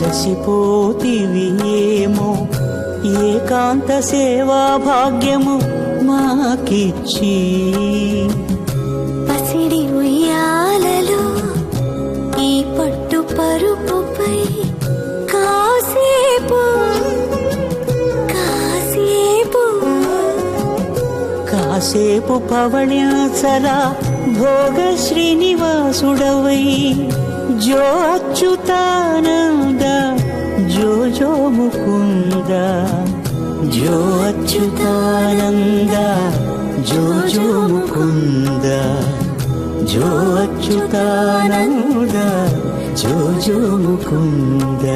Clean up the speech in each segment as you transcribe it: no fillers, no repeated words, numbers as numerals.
అలసిపోతివి ఏమో ఏకాంత సేవా భాగ్యము మాకిచ్చి పసిడి ఉయ్యాలలో ఈ పట్టు పరుపుపై కాసేపు కాసేపు కాసేపు పవళ్యాచల భోగ శ్రీనివాసుడవై జో అచ్యుతానంద జో జో ముకుంద జో అచ్యుతానంద జో జో ముకుంద జో అచ్యుతానంద జో జో ముకుంద.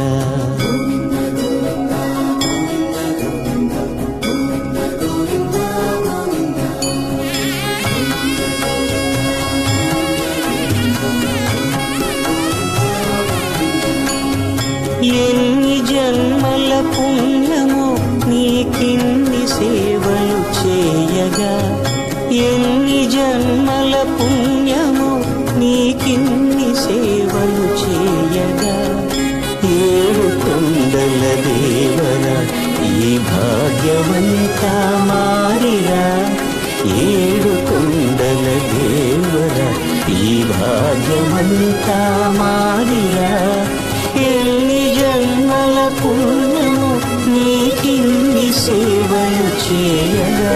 ఎన్ని జన్మల పుణ్యమో నీకిన్ని సేవలు చేయగా ఎన్ని జన్మల పుణ్యమో నీకిన్ని సేవలు చేయగా ఏడు కొండల దేవర ఈ భాగ్యవంతా మారిరా ఏడు కొండల దేవర ఈ భాగ్యవంతా మారిరా ఎన్ని జన్మల పుణ్యము నీకిన్ని సేవలు చేయగా